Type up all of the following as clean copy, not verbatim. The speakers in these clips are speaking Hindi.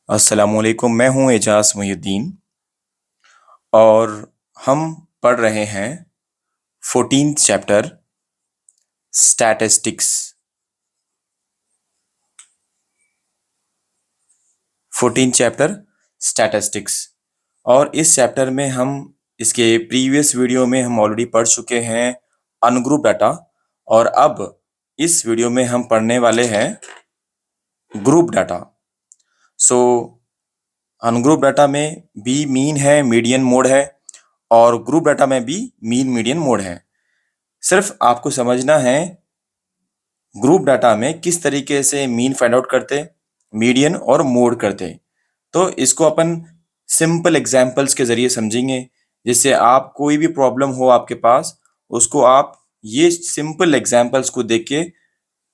अस्सलामुअलैकुम। मैं हूँ एजाज मुहिउद्दीन और हम पढ़ रहे हैं 14th chapter statistics. 14th chapter statistics. और इस चैप्टर में हम इसके प्रीवियस वीडियो में हम ऑलरेडी पढ़ चुके हैं अनग्रुप डाटा। और अब इस वीडियो में हम पढ़ने वाले हैं ग्रुप डाटा। सो अनग्रुप डाटा में भी मीन है, मीडियन मोड है, और ग्रुप डाटा में भी मीन मीडियन मोड है। सिर्फ आपको समझना है ग्रुप डाटा में किस तरीके से मीन फाइंड आउट करते, मीडियन और मोड करते। तो इसको अपन सिंपल एग्जांपल्स के जरिए समझेंगे, जिससे आप कोई भी प्रॉब्लम हो आपके पास, उसको आप ये सिंपल एग्जांपल्स को देख के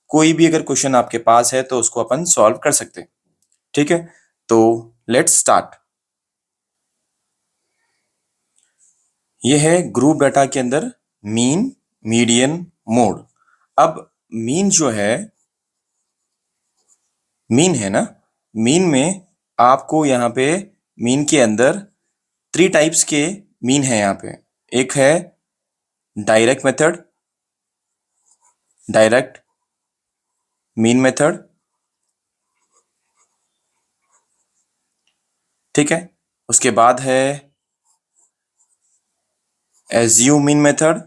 कोई भी अगर क्वेश्चन आपके पास है तो उसको अपन सॉल्व कर सकते हैं। ठीक है, तो लेट्स स्टार्ट। ये है ग्रुप डाटा के अंदर मीन, मीडियन, मोड। अब मीन जो है, मीन है ना, मीन में आपको यहाँ पे मीन के अंदर 3 टाइप्स के मीन है यहाँ पे। एक है direct method, direct mean method, ठीक है। उसके बाद है एज्यूम मीन मेथड,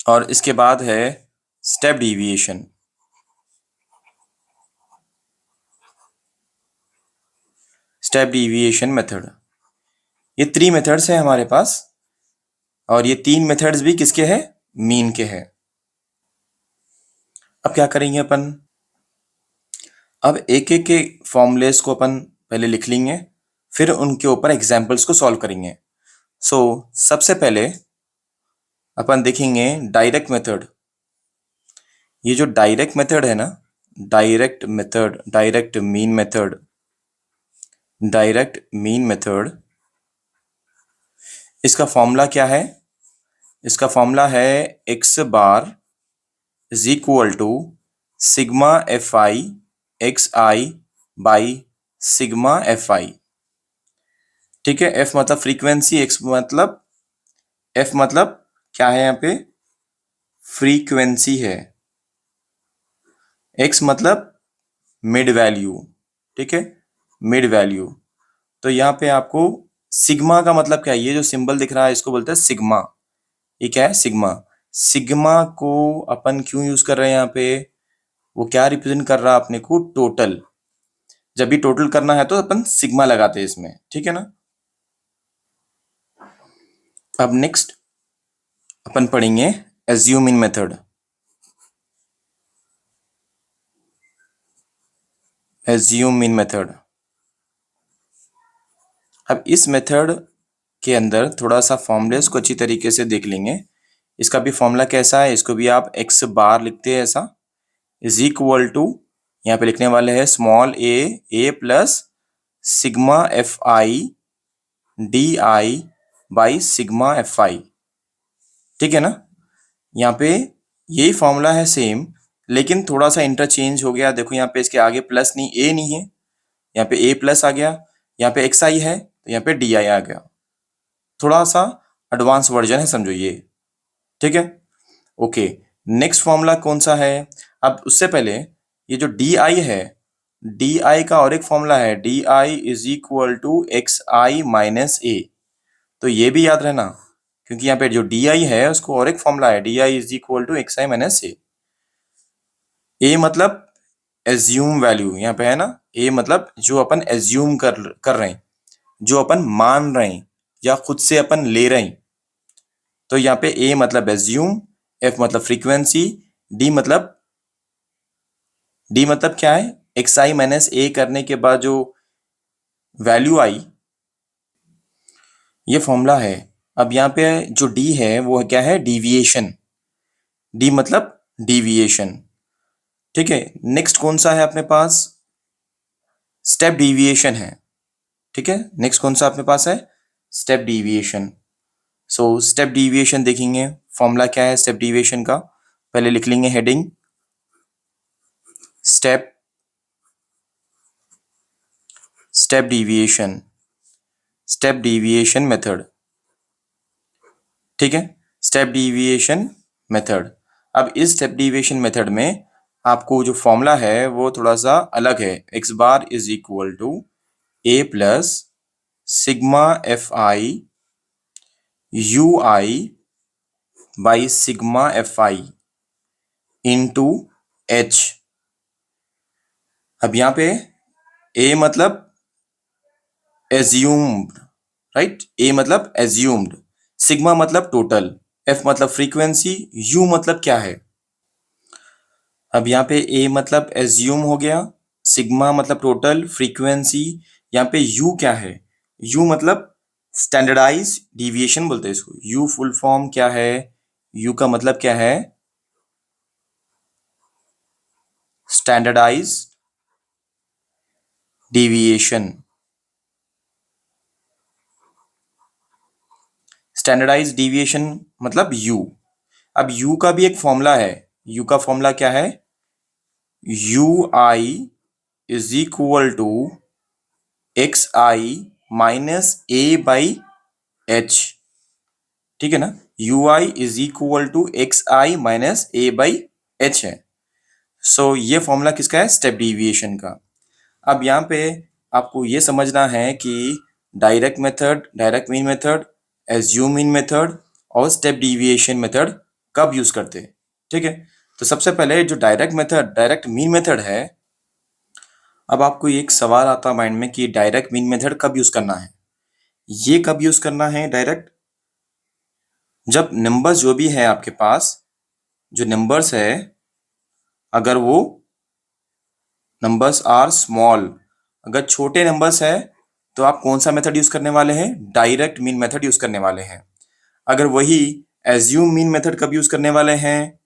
और इसके बाद है step deviation. Step deviation method. ये 3 मेथड्स हैं हमारे पास, और ये 3 मेथड्स भी किसके हैं? मीन के हैं। अब क्या करेंगे अपन? अब एक एक के फॉर्मूलेस को अपन पहले लिख लेंगे, फिर उनके ऊपर एग्जाम्पल्स को सॉल्व करेंगे। सो सबसे पहले अपन देखेंगे डायरेक्ट मेथड। ये जो डायरेक्ट मेथड है ना, direct method, direct mean method, direct mean method, इसका फॉर्मूला क्या है? इसका फॉर्मूला है X bar is equal to sigma F I X I by sigma F I. ठीक है, एफ मतलब फ्रीक्वेंसी, एफ मतलब क्या है यहाँ पे? फ्रीक्वेंसी है। एक्स मतलब मिड वैल्यू, ठीक है, मिड वैल्यू। तो यहाँ पे आपको सिग्मा का मतलब क्या है? ये जो सिंबल दिख रहा है इसको बोलते हैं सिग्मा। ये क्या है? सिग्मा। सिग्मा को अपन क्यों यूज कर रहे हैं यहाँ पे? वो क्या रिप्रेजेंट कर रहा है अपने को? टोटल। जब भी टोटल करना है तो अपन सिग्मा लगाते हैं इसमें, ठीक है ना। अब नेक्स्ट अपन पढ़ेंगे एज्यूमिंग मेथड। Assuming method. अब इस मेथड के अंदर थोड़ा सा फॉर्मूलेस को अच्छी तरीके से देख लेंगे। इसका भी फॉर्मूला कैसा है? इसको भी आप एक्स बार लिखते हैं ऐसा, इज इक्वल टू, यहाँ पे लिखने वाले हैं small A plus sigma F I D I by sigma F I. ठीक है ना। यहाँ पे यही फॉर्मूला है सेम, लेकिन थोड़ा सा इंटरचेंज हो गया। देखो यहाँ पे इसके आगे प्लस नहीं, ए नहीं है, यहाँ पे ए प्लस आ गया। यहाँ पे एक्स आई है तो यहाँ पे डी आई आ गया। थोड़ा सा एडवांस वर्जन है, समझो ये। ठीक है, ओके। नेक्स्ट फॉर्मूला कौन सा है? अब उससे पहले ये जो डी आई है, डी आई का और एक फॉर्मूला है, D I is equal to X I minus A. तो ये भी याद रहना, क्योंकि यहाँ पे जो डी आई है उसको और एक फॉर्मूला है, D I is equal to X I minus A. A मतलब एज्यूम वैल्यू यहाँ पे है ना। ए मतलब जो अपन एज्यूम कर रहे हैं, जो अपन मान रहे हैं या खुद से अपन ले रहे हैं। तो यहाँ पे ए मतलब एज्यूम, एफ मतलब फ्रीक्वेंसी, डी मतलब क्या है? एक्स आई माइनस ए करने के बाद जो वैल्यू आई, ये फॉर्मूला है। अब यहाँ पे जो डी है वो क्या है? डिविएशन। डी मतलब डिविएशन। ठीक है, नेक्स्ट कौन सा है अपने पास? स्टेप डिविएशन है। ठीक है, नेक्स्ट कौन सा अपने पास है? Step deviation. So step deviation देखेंगे। फॉर्मूला क्या है स्टेप डिविएशन का, पहले लिख लेंगे हेडिंग स्टेप डिविएशन मेथड, ठीक है, स्टेप डिविएशन मेथड। अब इस स्टेप डिविएशन मेथड में आपको जो फॉर्मूला है वो थोड़ा सा अलग है। X bar is equal to A plus sigma F I U I by sigma F I into H. अब यहाँ पे ए मतलब एज्यूम्ड, राइट, ए मतलब एज्यूम्ड, सिग्मा मतलब टोटल, एफ मतलब फ्रीक्वेंसी, यू मतलब क्या है। अब यहाँ पे ए मतलब एज्यूम हो गया, सिग्मा मतलब टोटल, फ्रीक्वेंसी, यहाँ पे यू क्या है, यू मतलब स्टैंडर्डाइज डिविएशन बोलते हैं इसको। यू फुल फॉर्म क्या है, यू का मतलब क्या है, स्टैंडर्डाइज डिविएशन। स्टैंडर्डाइज डिविएशन मतलब यू। अब यू का भी एक फॉर्मूला है, यू का फॉर्मूला क्या है, U I is equal to X I minus A by H, ठीक है ना। U I is equal to X I minus A by H है। सो ये फॉर्मूला किसका है, स्टेप डिविएशन का। अब यहाँ पे आपको ये समझना है कि direct method, direct mean method, assume mean method और स्टेप डिविएशन मेथड कब यूज करते हैं, ठीक है। तो सबसे पहले जो direct method, direct mean method है, अब आपको एक सवाल आता है माइंड में कि डायरेक्ट मीन मेथड कब यूज करना है। ये कब यूज करना है डायरेक्ट, जब नंबर्स जो भी है आपके पास, जो नंबर्स है, अगर वो नंबर्स आर स्मॉल, अगर छोटे नंबर्स है तो आप कौन सा मेथड यूज करने वाले हैं, डायरेक्ट मीन मेथड यूज करने वाले हैं। अगर वही एज्यूम मीन मेथड कब यूज करने वाले हैं,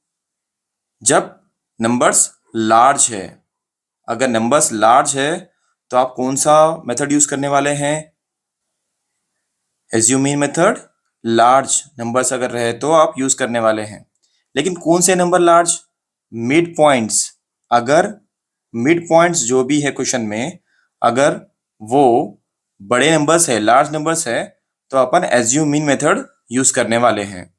जब नंबर्स लार्ज है। अगर नंबर्स लार्ज है तो आप कौन सा मेथड यूज करने वाले हैं, assume mean method. Large numbers अगर रहे तो आप यूज करने वाले हैं। लेकिन कौन से नंबर लार्ज, मिड पॉइंट्स। अगर मिड पॉइंट्स जो भी है क्वेश्चन में, अगर वो बड़े नंबर्स है, लार्ज नंबर्स है, तो अपन एज्यूम मीन मेथड यूज करने वाले हैं।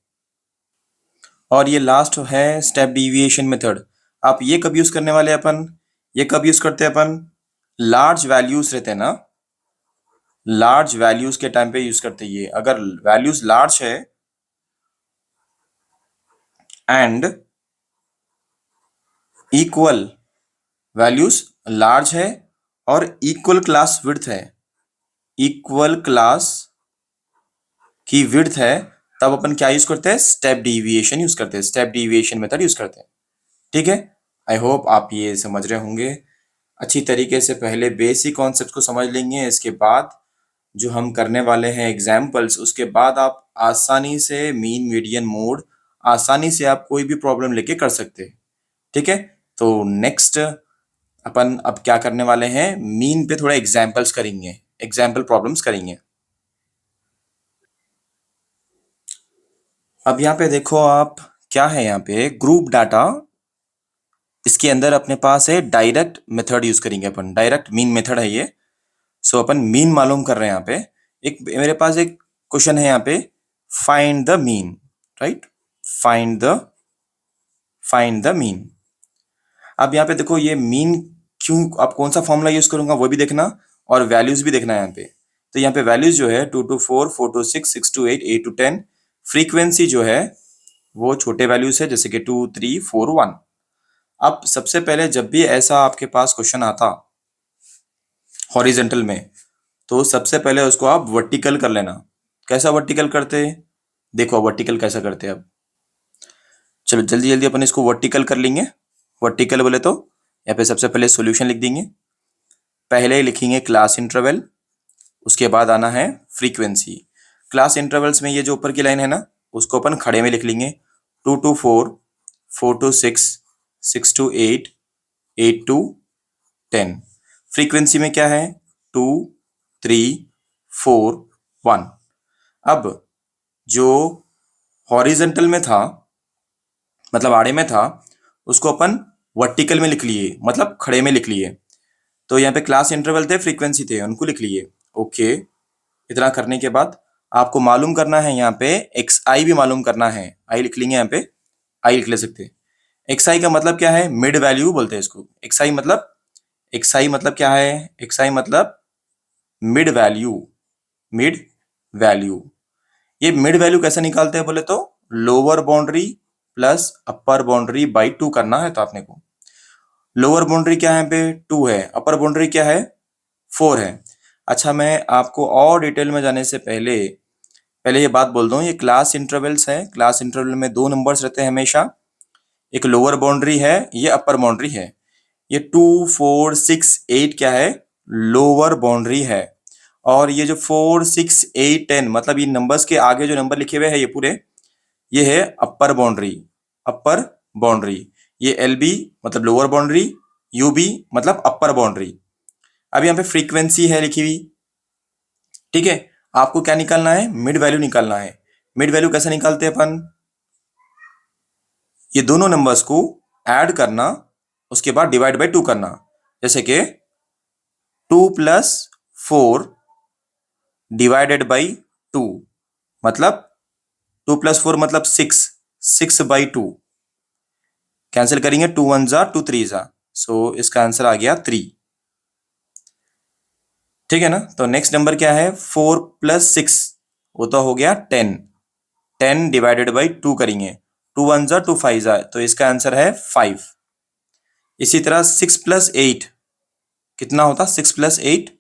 और ये लास्ट है स्टेप डिविएशन मेथड। आप ये कब यूज करने वाले अपन, ये कब यूज करते हैं अपन, लार्ज वैल्यूज रहते हैं ना, लार्ज वैल्यूज के टाइम पे यूज करते हैं ये। अगर वैल्यूज लार्ज है एंड इक्वल, वैल्यूज लार्ज है और इक्वल क्लास विड्थ है, इक्वल क्लास की विड्थ है, तब अपन क्या यूज करते हैं, स्टेप डिविएशन यूज करते हैं, स्टेप डिविएशन मेथड यूज करते हैं, ठीक है। आई होप आप ये समझ रहे होंगे अच्छी तरीके से। पहले बेसिक कॉन्सेप्ट को समझ लेंगे, इसके बाद जो हम करने वाले हैं एग्जाम्पल्स, उसके बाद आप आसानी से मीन मीडियन मोड, आसानी से आप कोई भी प्रॉब्लम लेके कर सकते हैं, ठीक है। तो नेक्स्ट अपन अब क्या करने वाले हैं, मीन पे थोड़ा एग्जाम्पल्स करेंगे, एग्जाम्पल प्रॉब्लम्स करेंगे। अब यहाँ पे देखो आप, क्या है यहाँ पे ग्रुप डाटा, इसके अंदर अपने पास है डायरेक्ट मेथड यूज करेंगे अपन, डायरेक्ट मीन मेथड है ये। सो अपन मीन मालूम कर रहे हैं यहाँ पे। एक मेरे पास एक क्वेश्चन है यहाँ पे, find the mean, right, find the mean. अब यहाँ पे देखो ये मीन क्यों, आप कौन सा फॉर्मूला यूज करूंगा वो भी देखना और वैल्यूज भी देखना है यहाँ पे। तो यहाँ पे वैल्यूज जो है 2 to 4, 4 to 6, 6 to 8, 8 to 10। Frequency जो है वो छोटे वैल्यूज है, जैसे कि 2, 3, 4, 1। अब सबसे पहले जब भी ऐसा आपके पास क्वेश्चन आता हॉरिजेंटल में, तो सबसे पहले उसको आप वर्टिकल कर लेना। कैसा वर्टिकल करते हैं, देखो वर्टिकल कैसा करते हैं अब। चलो जल्दी जल्दी अपन इसको वर्टिकल कर लेंगे। वर्टिकल बोले तो यहाँ पे सबसे पहले सॉल्यूशन लिख देंगे, पहले लिखेंगे क्लास इंटरवल, उसके बाद आना है फ्रीक्वेंसी। क्लास इंटरवल्स में ये जो ऊपर की लाइन है ना, उसको अपन खड़े में लिख लेंगे, 2 to 4, 4 to 6, 6 to 8, 8 to 10। Frequency में क्या है, 2, 3, 4, 1। अब जो हॉरिजेंटल में था, मतलब आड़े में था, उसको अपन वर्टिकल में लिख लिए, मतलब खड़े में लिख लिए। तो यहाँ पे क्लास इंटरवल थे, फ्रीक्वेंसी थे, उनको लिख लिए। ओके, इतना करने के बाद आपको मालूम करना है यहाँ पे एक्स आई भी मालूम करना है। आई लिख लेंगे, यहाँ पे आई लिख ले सकते हैं। एक्स आई का मतलब क्या है? मिड वैल्यू बोलते हैं इसको। एक्स आई मतलब क्या है? एक्स आई मतलब मिड वैल्यू। मिड वैल्यू, ये मिड वैल्यू कैसे निकालते हैं बोले तो lower boundary plus upper boundary by 2 करना है। तो आपने को लोअर बाउंड्री क्या है? यहाँ पे 2 है, अपर बाउंड्री क्या है? 4 है। अच्छा, मैं आपको और डिटेल में जाने से पहले पहले ये बात बोल दूं, ये क्लास इंटरवल्स है। क्लास इंटरवल में 2 नंबर्स रहते हैं हमेशा। एक लोअर बाउंड्री है, ये अपर बाउंड्री है। ये 2, 4, 6, 8 क्या है? लोअर बाउंड्री है। और ये जो 4, 6, 8, 10 मतलब ये नंबर्स के आगे जो नंबर लिखे हुए हैं ये पूरे, ये है अपर बाउंड्री। अपर बाउंड्री, ये एल बी मतलब लोअर बाउंड्री, यू बी मतलब अपर बाउंड्री। अब यहाँ पे फ्रीक्वेंसी है लिखी हुई, ठीक है। आपको क्या निकालना है? मिड वैल्यू निकालना है। मिड वैल्यू कैसे निकालते हैं अपन? ये दोनों नंबर्स को ऐड करना, उसके बाद डिवाइड बाई 2 करना। जैसे कि 2 प्लस 4 डिवाइडेड बाई 2, मतलब 2 प्लस 4 मतलब 6, 6 बाई 2। कैंसिल करेंगे, 2 1 जा 2 3 जा, सो इसका आंसर आ गया 3। ठीक है ना। तो नेक्स्ट नंबर क्या है? 4 प्लस 6, वो तो हो गया 10। 10 डिवाइडेड बाई 2 करेंगे, 2 1 जा 2 5 जा, तो इसका आंसर है 5। इसी तरह 6 प्लस 8 कितना होता? 6 प्लस 8,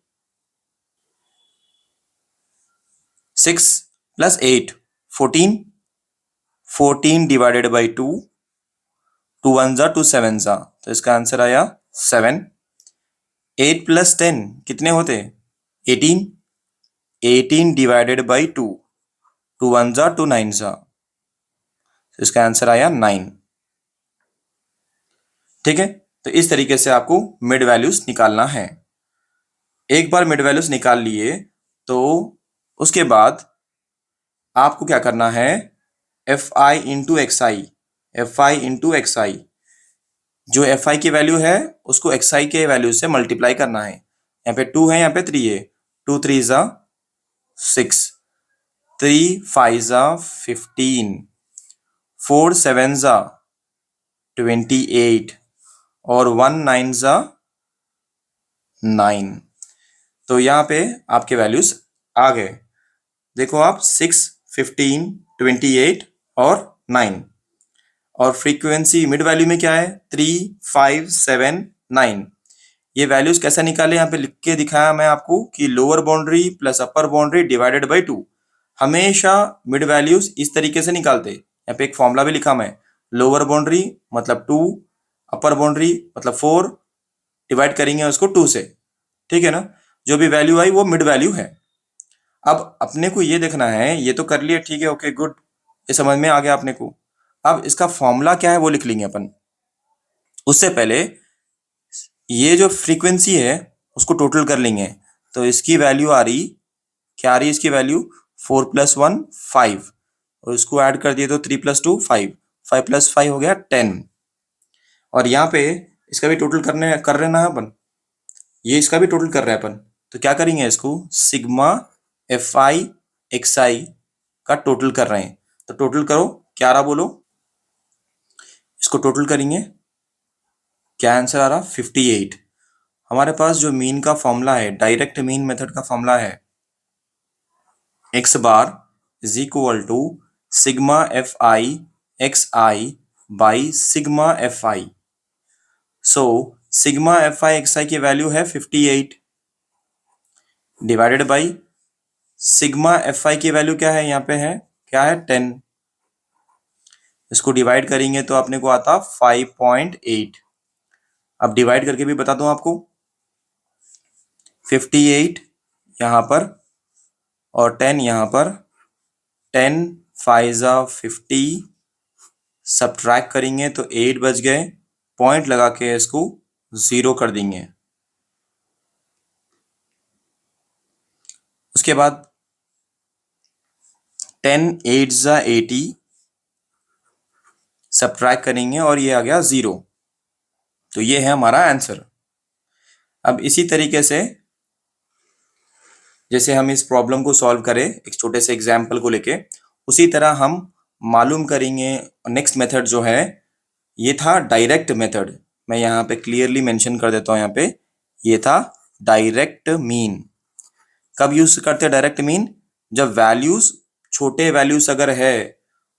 6 प्लस 8 14, 14 डिवाइडेड बाई 2, 2 1 जा 2 7 जा, तो इसका आंसर आया 7। 8 प्लस 10 कितने होते? 18, 18 डिवाइडेड बाई 2, 2 1 जा 2 9 जा, तो इसका आंसर आया 9। ठीक है। तो इस तरीके से आपको मिड वैल्यूज निकालना है। एक बार मिड वैल्यूज निकाल लिए तो उसके बाद आपको क्या करना है? F I into X I, F I into X I, जो एफ आई की वैल्यू है उसको एक्स आई के वैल्यू से मल्टीप्लाई करना है। यहाँ पे 2 है, यहाँ पे 3 है। 2 3 जा 6, 3 5 जा 15, 4 7 जा 28 और 1 9 जा 9। तो यहाँ पे आपके वैल्यूज आ गए। देखो आप 6, 15, 28 और 9। और फ्रीक्वेंसी मिड वैल्यू में क्या है? 3 5 7 9। ये वैल्यूज कैसे निकाले? यहाँ पे लिख के दिखाया मैं आपको कि lower boundary plus upper boundary divided by 2। हमेशा मिड वैल्यूज इस तरीके से निकालते। यहाँ पे एक फॉर्मूला भी लिखा मैं, लोअर बाउंड्री मतलब 2, अपर बाउंड्री मतलब 4, डिवाइड करेंगे उसको 2 से। ठीक है ना। जो भी वैल्यू आई वो मिड वैल्यू है। अब अपने को ये देखना है, ये तो कर लिया, ठीक है, ओके गुड, ये समझ में आ गया अपने को। अब इसका फॉर्मूला क्या है वो लिख लेंगे अपन। उससे पहले ये जो फ्रीक्वेंसी है उसको टोटल कर लेंगे। तो इसकी वैल्यू आ रही, क्या आ रही है इसकी वैल्यू? 4 प्लस 1 5, और इसको ऐड कर दिए तो 3 प्लस 2 5, 5 प्लस 5 हो गया 10। और यहाँ पे इसका भी टोटल कर लेना है अपन, ये इसका भी टोटल कर रहे हैं अपन। तो क्या करेंगे? इसको सिग्मा एफ आई एक्स आई का टोटल कर रहे हैं। तो टोटल करो, क्या रहा बोलो? इसको टोटल करेंगे, क्या आंसर आ रहा? 58। हमारे पास जो मीन का फॉर्मूला है, डायरेक्ट मीन मेथड का फॉर्मूला है, X bar is equal to sigma F I X I by sigma F I. So sigma F I X I की वैल्यू है 58 divided by sigma F I की वैल्यू क्या है? यहाँ पे है, क्या है? 10। इसको डिवाइड करेंगे तो अपने को आता 5.8। अब डिवाइड करके भी बता दूं आपको, 58 यहाँ पर और 10 यहाँ पर, 10 5 जा 50, सब्ट्रैक्ट करेंगे तो 8 बच गए। पॉइंट लगा के इसको 0 कर देंगे। उसके बाद 10 8 जा 80, सब्ट्रैक्ट करेंगे और ये आ गया 0। तो ये है हमारा आंसर। अब इसी तरीके से जैसे हम इस प्रॉब्लम को सॉल्व करें एक छोटे से एग्जाम्पल को लेके, उसी तरह हम मालूम करेंगे नेक्स्ट मेथड जो है, ये था डायरेक्ट मेथड। मैं यहाँ पे क्लियरली मेंशन कर देता हूँ, यहाँ पे ये था डायरेक्ट मीन। कब यूज करते हैं डायरेक्ट मीन? जब वैल्यूज छोटे वैल्यूज अगर है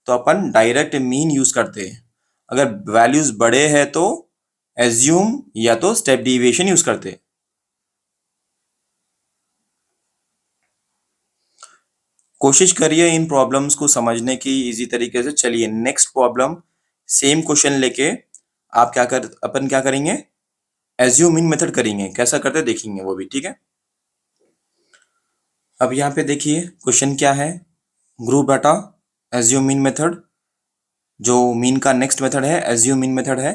तो अपन डायरेक्ट मीन यूज करते हैं। अगर वैल्यूज बड़े हैं तो एज्यूम या तो स्टेप डिविएशन यूज करते हैं। कोशिश करिए इन प्रॉब्लम्स को समझने की इजी तरीके से। चलिए नेक्स्ट प्रॉब्लम, सेम क्वेश्चन लेके अपन क्या करेंगे, एज्यूम इन मेथड करेंगे। कैसा करते देखेंगे वो भी, ठीक है। अब यहाँ पे देखिए क्वेश्चन क्या है, group data assume mean method, जो मीन का नेक्स्ट मेथड है एज्यूम मीन मेथड है।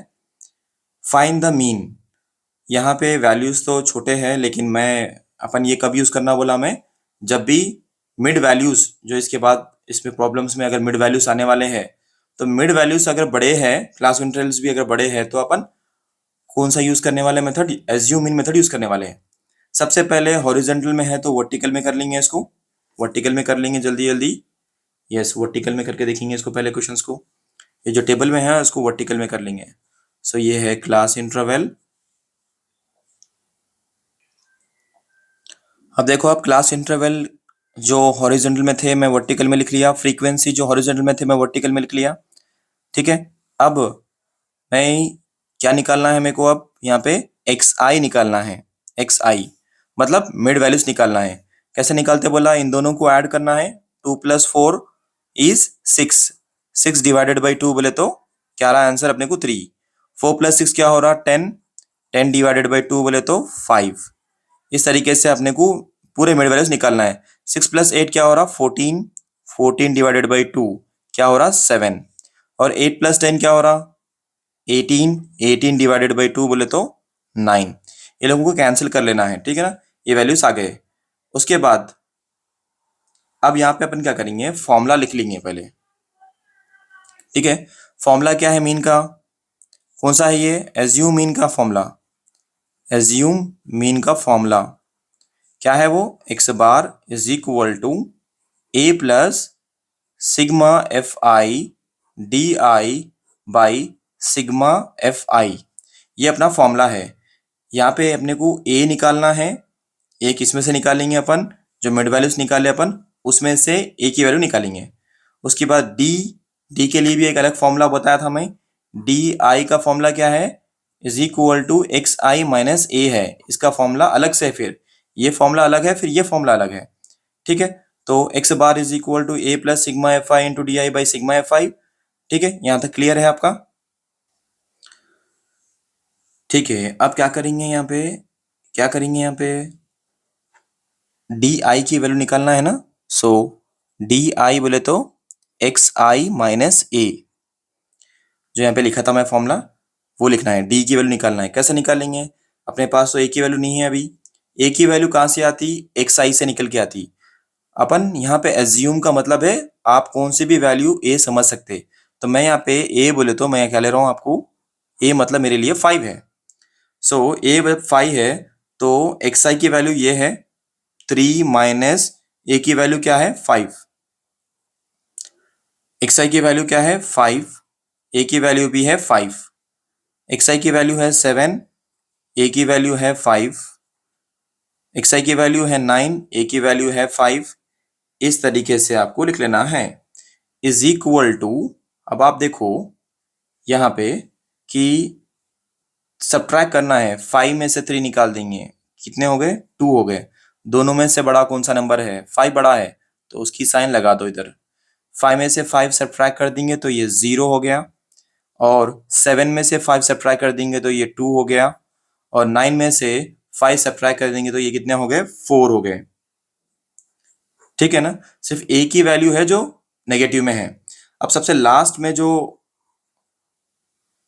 Find the mean. यहाँ पे वैल्यूज तो छोटे हैं, लेकिन अपन ये कब यूज करना बोला मैं, जब भी मिड वैल्यूज जो इसके बाद इसमें प्रॉब्लम्स में अगर मिड वैल्यूज आने वाले हैं, तो मिड वैल्यूज अगर बड़े हैं, क्लास इंटरवल्स भी अगर बड़े हैं, तो अपन कौन सा यूज करने वाले मेथड, एज्यूम इन मेथड यूज करने वाले हैं। सबसे पहले हॉरिजॉन्टल में है तो वर्टिकल में कर लेंगे इसको, वर्टिकल में कर लेंगे जल्दी जल्दी। यस, वर्टिकल में करके देखेंगे इसको पहले क्वेश्चंस को। ये जो टेबल में है उसको वर्टिकल में कर लेंगे। सो ये है क्लास इंटरवल। अब देखो, आप क्लास इंटरवल जो हॉरिजॉन्टल में थे मैं वर्टिकल में लिख लिया, फ्रीक्वेंसी जो हॉरिजॉन्टल में थे मैं वर्टिकल में लिख लिया, ठीक है। अब मैं क्या निकालना है मेरे को, अब यहाँ पे एक्स आई निकालना है। एक्स आई मतलब मिड वैल्यूज निकालना है। कैसे निकालते बोला, इन दोनों को ऐड करना है। 2 + 4 इज 6, 6 डिवाइडेड बाई 2 बोले तो क्या रहा आंसर अपने को 3। 4 + 6 क्या हो रहा 10, 10 डिवाइडेड बाई 2 बोले तो 5। इस तरीके से अपने को पूरे मिड वैल्यूज निकालना है। 6 + 8 क्या हो रहा 14, 14 डिवाइडेड बाई 2 क्या हो रहा 7। और 8 + 10 क्या हो रहा 18, 18 डिवाइडेड बाई 2 बोले तो 9। ये लोगों को कैंसिल कर लेना है, ठीक है ना। ये वैल्यूज आ गए। उसके बाद अब यहाँ पे अपन क्या करेंगे, फॉर्मूला लिख लेंगे पहले, ठीक है। फॉर्मूला क्या है मीन का, कौन सा है ये, एज्यूम मीन का फॉर्मूला। एज्यूम मीन का फॉर्मूला क्या है वो, X bar is equal to A plus sigma F I D I by sigma F I. ये अपना फॉर्मूला है। यहाँ पे अपने को ए निकालना है, एक इसमें से निकालेंगे अपन, जो मिड वैल्यूज निकाले अपन उसमें से ए की वैल्यू निकालेंगे। उसके बाद डी, डी के लिए भी एक अलग फॉर्मूला बताया था मैं। डी आई का फॉर्मूला क्या है, is equal to X I minus A है। इसका फॉर्मूला अलग से है, फिर ये फॉर्मूला अलग है, फिर ये फॉर्मूला अलग है, ठीक है। तो X bar is equal to A plus sigma F I into D I by sigma F I, ठीक है। यहाँ तक क्लियर है आपका, ठीक है। अब क्या करेंगे यहाँ पे, क्या करेंगे यहाँ पे, डी आई की वैल्यू निकालना है ना। सो डी आई बोले तो एक्स आई माइनस ए, जो यहाँ पे लिखा था मैं फॉर्मूला, वो लिखना है। डी की वैल्यू निकालना है। कैसे निकालेंगे, अपने पास तो ए की वैल्यू नहीं है अभी। ए की वैल्यू कहाँ से आती, एक्स आई से निकल के आती। अपन यहाँ पे एज्यूम का मतलब है आप कौन सी भी वैल्यू ए समझ सकते। तो मैं यहाँ पे ए बोले तो मैं क्या ले रहा हूँ आपको, ए मतलब मेरे लिए 5 है। सो ए 5 है तो एक्स आई की वैल्यू ये है 3 माइनस ए की वैल्यू क्या है 5। एक्स आई की वैल्यू क्या है 5, ए की वैल्यू भी है 5। एक्स आई की वैल्यू है 7, ए की वैल्यू है 5। एक्स आई की वैल्यू है 9, ए की वैल्यू है 5। इस तरीके से आपको लिख लेना है। इज इक्वल टू, अब आप देखो यहाँ पे कि सब्ट्रैक्ट करना है। 5 में से 3 निकाल देंगे, कितने हो गए 2 हो गए। दोनों में से बड़ा कौन सा नंबर है, 5 बड़ा है, तो उसकी साइन लगा दो इधर। 5 में से 5 सब्ट्रैक्ट कर देंगे तो ये 0 हो गया। और 7 में से 5 सब्ट्रैक्ट कर देंगे तो ये 2 हो गया। और 9 में से 5 सब्ट्रैक्ट कर देंगे तो ये कितने हो गए 4 हो गए, ठीक है ना। सिर्फ ए की वैल्यू है जो नेगेटिव में है। अब सबसे लास्ट में जो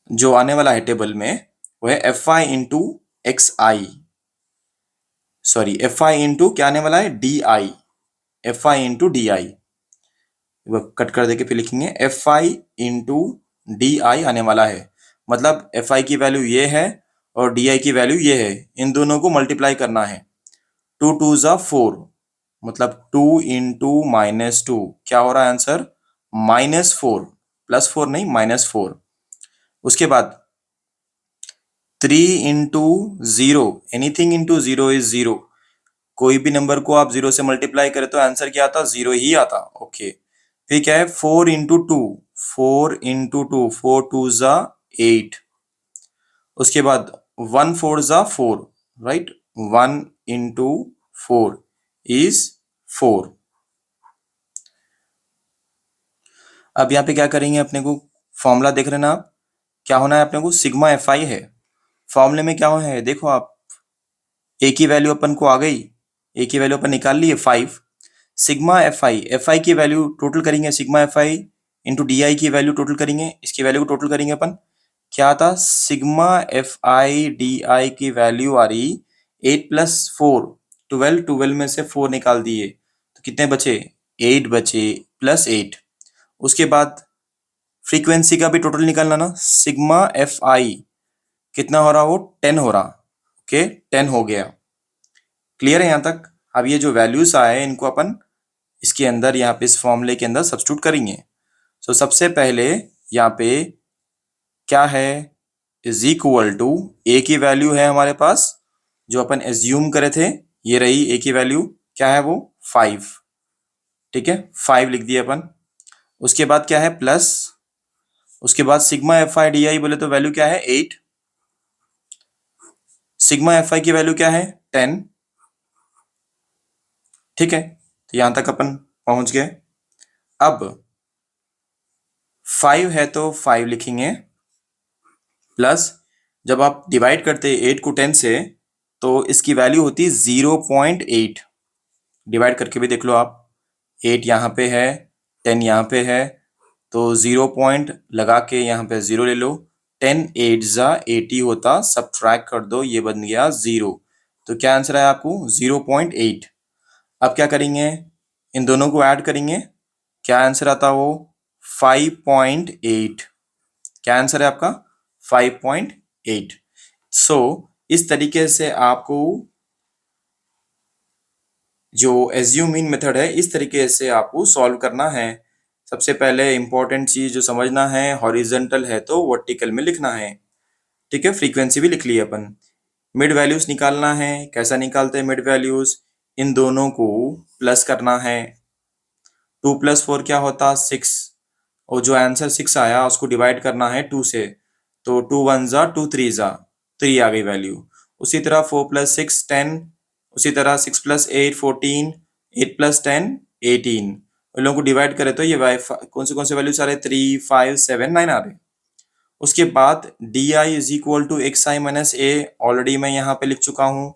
जो आने वाला है टेबल में, वो है F I into X I, sorry F I into क्या आने वाला है D I, F I into D I. Cut कर देके फिर लिखेंगे एफ आई इंटू डी आई आने वाला है। मतलब एफ आई की वैल्यू ये है और डी आई की वैल्यू ये है, इन दोनों को मल्टीप्लाई करना है। 2 2 ज़ा 4, मतलब 2 × -2 क्या हो रहा है आंसर? -4, +4 नहीं, -4। उसके बाद 3 × 0, anything into zero is zero. कोई भी नंबर को आप जीरो से मल्टीप्लाई करें तो आंसर क्या आता? जीरो ही आता। ओके, फिर क्या है? 4 × 2, 4 × 2, 4 2 ज़ा 8। उसके बाद 1 4 ज़ा 4, राइट? 1 × 4 इज 4। अब यहाँ पे क्या करेंगे? अपने को फॉर्मूला देख रहे ना आप, क्या होना है अपने को? सिग्मा एफ आई है। फॉर्मूले में क्या है देखो आप, ए की वैल्यू अपन को आ गई, ए की वैल्यू अपन निकाल ली है 5। सिग्मा एफ आई की वैल्यू टोटल करेंगे, sigma F I into D आई की वैल्यू टोटल करेंगे, इसकी वैल्यू को टोटल करेंगे अपन। क्या था? सिग्मा एफ आई डी आई की वैल्यू आ रही 8 + 4, 12। 12 में से 4 निकाल दिए तो कितने बचे? 8 बचे, +8। उसके बाद फ्रीक्वेंसी का भी टोटल निकालना ना। सिग्मा एफ आई कितना हो रहा? वो 10 हो रहा। ओके, 10 हो गया। क्लियर है यहाँ तक? अब ये जो वैल्यूज आए इनको अपन इसके अंदर, यहाँ पे इस फॉर्मूले के अंदर सब्स्टिट्यूट करेंगे। सो सबसे पहले यहाँ पे क्या है? इज इक्वल टू, ए की वैल्यू है हमारे पास जो अपन एज्यूम करे थे, ये रही ए की वैल्यू। क्या है वो? 5। ठीक है, 5 लिख दिए अपन। उसके बाद क्या है? प्लस, उसके बाद sigma F I D I बोले तो वैल्यू क्या है? 8। सिग्मा एफ आई की वैल्यू क्या है? 10। ठीक है, तो यहां तक अपन पहुंच गए। अब 5 है तो 5 लिखेंगे, प्लस जब आप डिवाइड करते हैं 8 को 10 से तो इसकी वैल्यू होती है 0.8। डिवाइड करके भी देख लो आप, 8 यहाँ पे है, 10 यहाँ पे है, तो 0 पॉइंट लगा के यहाँ पे 0 ले लो। 10 8 ज़ा 80 होता, सब्ट्रैक्ट कर दो, ये बन गया 0। तो क्या आंसर है आपको? 0.8। अब क्या करेंगे? इन दोनों को ऐड करेंगे, क्या आंसर आता वो? 5.8। क्या आंसर है आपका? 5.8। सो इस तरीके से आपको जो एज्यूम इन मेथड है, इस तरीके से आपको सॉल्व करना है। सबसे पहले इंपॉर्टेंट चीज जो समझना है, हॉरिजॉन्टल है तो वर्टिकल में लिखना है। ठीक है, फ्रीक्वेंसी भी लिख ली अपन। मिड वैल्यूज निकालना है। कैसा निकालते हैं मिड वैल्यूज? इन दोनों को प्लस करना है। 2 + 4 क्या होता? 6। और जो आंसर 6 आया उसको डिवाइड करना है 2 से, तो 2 1 ज़ा 2, 3 आ गई वैल्यू। उसी तरह 4 + 6 10, उसी तरह 6 + 8 14, 8 + 10 18। उन लोगों को डिवाइड करें तो ये कौन से वैल्यूज आ रहे? 3 5 7 9 आ रहे। उसके बाद D I is equal to X I minus A, already मैं यहाँ पे लिख चुका हूँ।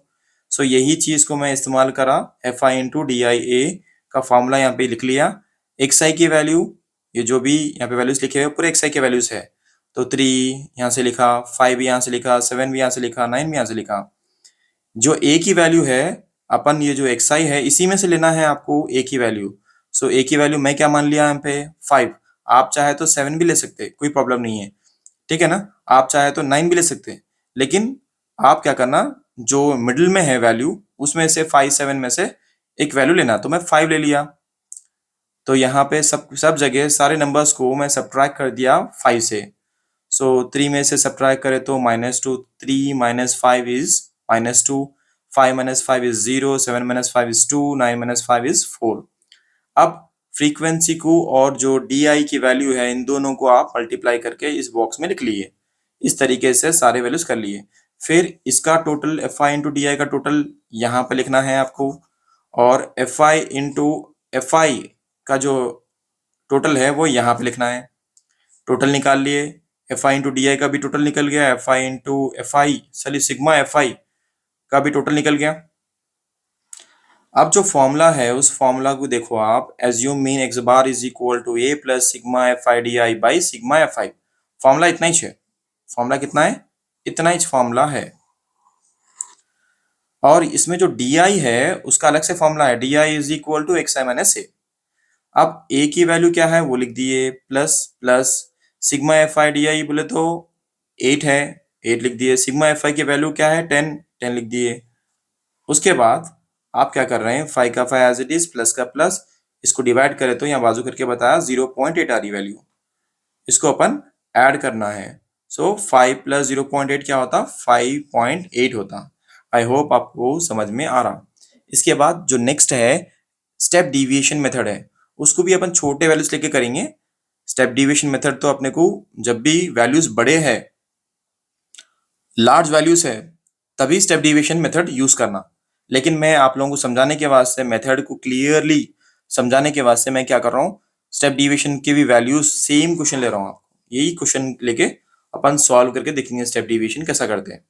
सो यही चीज को मैं इस्तेमाल करा, F I into D I A का फॉर्मूला यहाँ पे लिख लिया। एक्स आई की वैल्यू, ये जो भी यहाँ पे वैल्यूज लिखे हुए पूरे एक्स आई के वैल्यूज है, तो 3 यहाँ से लिखा, 5 यहाँ से लिखा, 7 भी यहाँ से लिखा, 9 भी यहाँ से लिखा। जो ए की वैल्यू है, अपन ये जो एक्स आई है इसी में से लेना है आपको ए की वैल्यू। सो ए की वैल्यू मैं क्या मान लिया यहाँ पे? 5। आप चाहे तो 7 भी ले सकते, कोई प्रॉब्लम नहीं है। ठीक है ना? आप चाहे तो 9 भी ले सकते हैं, लेकिन आप क्या करना, जो मिडिल में है वैल्यू उसमें से 5 7 में से एक वैल्यू लेना। तो मैं 5 ले लिया, तो यहाँ पे सब जगह सारे नंबर्स को मैं सब्ट्रैक्ट कर दिया 5 से। सो 3 में से सब्ट्रैक्ट करें तो -2, 3 - 5 इज -2, 5 - 5 इज 0, 7 - 5 इज 2, 9 - 5 इज 4। अब फ्रीक्वेंसी को और जो डी आई की वैल्यू है, इन दोनों को आप मल्टीप्लाई करके इस बॉक्स में लिख लिए। इस तरीके से सारे वैल्यूज कर लिए। फिर इसका total F I into D आई का टोटल यहाँ पे लिखना है आपको, और F I into F I का जो टोटल है वो यहाँ पे लिखना है। टोटल निकाल लिए, एफ आई इंटू डी आई का भी टोटल निकल गया, F I into F I sorry sigma F आई का भी टोटल निकल गया। अब जो फॉर्मूला है उस फॉर्मूला को देखो आप, assume mean X bar is equal to A plus sigma F I D I by sigma F I. Formula इतना ही है। फॉर्मूला कितना है? इतना ही फॉर्मूला है। और इसमें जो डी आई है उसका अलग से फॉर्मूला है, D I is equal to X I minus A. अब ए की वैल्यू क्या है वो लिख दिए, plus plus sigma F I D I बोले तो 8 है, 8 लिख दिए। सिग्मा एफ आई की वैल्यू क्या है, 10, 10 लिख दिए। उसके बाद आप क्या कर रहे हैं, 5 का 5 एज इट इज, प्लस का प्लस, इसको डिवाइड करें तो यहाँ बाजू करके बताया 0.8 आ रही वैल्यू, इसको अपन ऐड करना है। सो 5 प्लस 0.8 क्या होता, 5.8 होता। आई होप आपको समझ में आ रहा। इसके बाद जो नेक्स्ट है स्टेप डिविएशन मेथड है, उसको भी अपन छोटे वैल्यूज लेके करेंगे। स्टेप डिविएशन मेथड तो अपने को जब भी वैल्यूज बड़े हैं, लार्ज वैल्यूज है, तभी स्टेप डिविएशन मेथड यूज करना। लेकिन मैं आप लोगों को समझाने के वास्ते, मेथड को क्लियरली समझाने के वास्ते मैं क्या कर रहा हूँ, स्टेप डिविएशन की भी वैल्यूज सेम क्वेश्चन ले रहा हूँ आपको। यही क्वेश्चन लेके अपन सॉल्व करके देखेंगे स्टेप डिविएशन कैसा करते हैं।